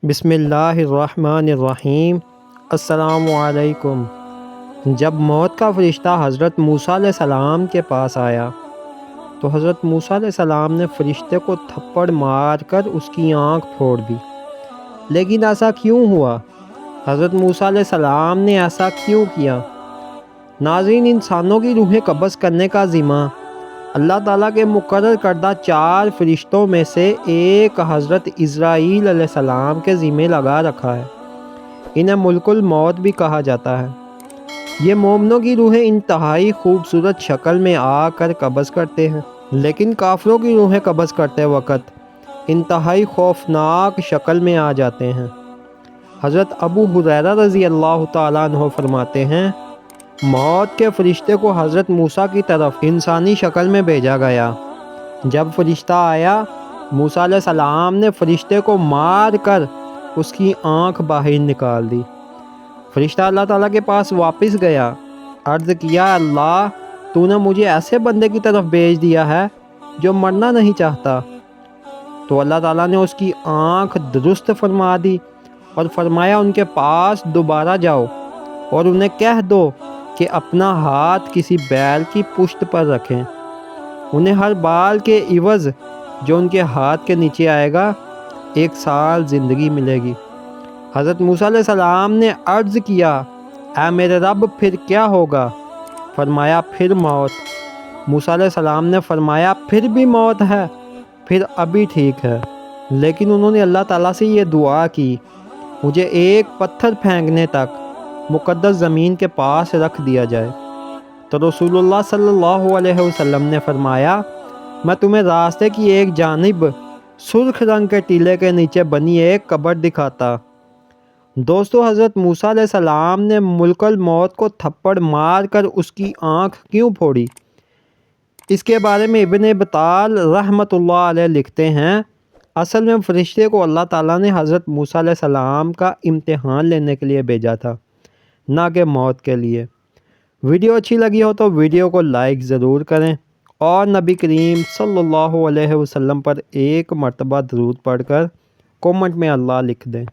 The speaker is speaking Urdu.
بسم اللہ الرحمن الرحیم۔ السلام علیکم۔ جب موت کا فرشتہ حضرت موسیٰ علیہ السلام کے پاس آیا تو حضرت موسیٰ علیہ السلام نے فرشتے کو تھپڑ مار کر اس کی آنکھ پھوڑ دی۔ لیکن ایسا کیوں ہوا؟ حضرت موسیٰ علیہ السلام نے ایسا کیوں کیا؟ ناظرین، انسانوں کی روحیں قبض کرنے کا ذمہ اللہ تعالیٰ کے مقرر کردہ 4 فرشتوں میں سے ایک حضرت اسرائیل علیہ السلام کے ذمہ لگا رکھا ہے۔ انہیں ملک الموت بھی کہا جاتا ہے۔ یہ مومنوں کی روحیں انتہائی خوبصورت شکل میں آ کر قبض کرتے ہیں، لیکن کافروں کی روحیں قبض کرتے وقت انتہائی خوفناک شکل میں آ جاتے ہیں۔ حضرت ابو ہریرہ رضی اللہ تعالیٰ عنہ فرماتے ہیں، موت کے فرشتے کو حضرت موسیٰ کی طرف انسانی شکل میں بھیجا گیا۔ جب فرشتہ آیا، موسیٰ علیہ السلام نے فرشتے کو مار کر اس کی آنکھ باہر نکال دی۔ فرشتہ اللہ تعالیٰ کے پاس واپس گیا، عرض کیا، اللہ تو نے مجھے ایسے بندے کی طرف بھیج دیا ہے جو مرنا نہیں چاہتا۔ تو اللہ تعالیٰ نے اس کی آنکھ درست فرما دی اور فرمایا، ان کے پاس دوبارہ جاؤ اور انہیں کہہ دو کہ اپنا ہاتھ کسی بیل کی پشت پر رکھیں۔ انہیں ہر بال کے عوض جو ان کے ہاتھ کے نیچے آئے گا 1 سال زندگی ملے گی۔ حضرت موسیٰ علیہ السلام نے عرض کیا، اے میرے رب، پھر کیا ہوگا؟ فرمایا، پھر موت۔ موسیٰ علیہ السلام نے فرمایا، پھر بھی موت ہے؟ پھر ابھی ٹھیک ہے۔ لیکن انہوں نے اللہ تعالیٰ سے یہ دعا کی، مجھے ایک پتھر پھینکنے تک مقدس زمین کے پاس رکھ دیا جائے۔ تو رسول اللہ صلی اللہ علیہ وسلم نے فرمایا، میں تمہیں راستے کی ایک جانب سرخ رنگ کے ٹیلے کے نیچے بنی ایک قبر دکھاتا۔ دوستو، حضرت موسیٰ علیہ السلام نے ملک الموت کو تھپڑ مار کر اس کی آنکھ کیوں پھوڑی؟ اس کے بارے میں ابن بطال رحمۃ اللہ علیہ لکھتے ہیں، اصل میں فرشتے کو اللہ تعالیٰ نے حضرت موسیٰ علیہ السلام کا امتحان لینے کے لیے بھیجا تھا، نہ کہ موت کے لیے۔ ویڈیو اچھی لگی ہو تو ویڈیو کو لائک ضرور کریں اور نبی کریم صلی اللہ علیہ وسلم پر ایک مرتبہ درود پڑھ کر کومنٹ میں اللہ لکھ دیں۔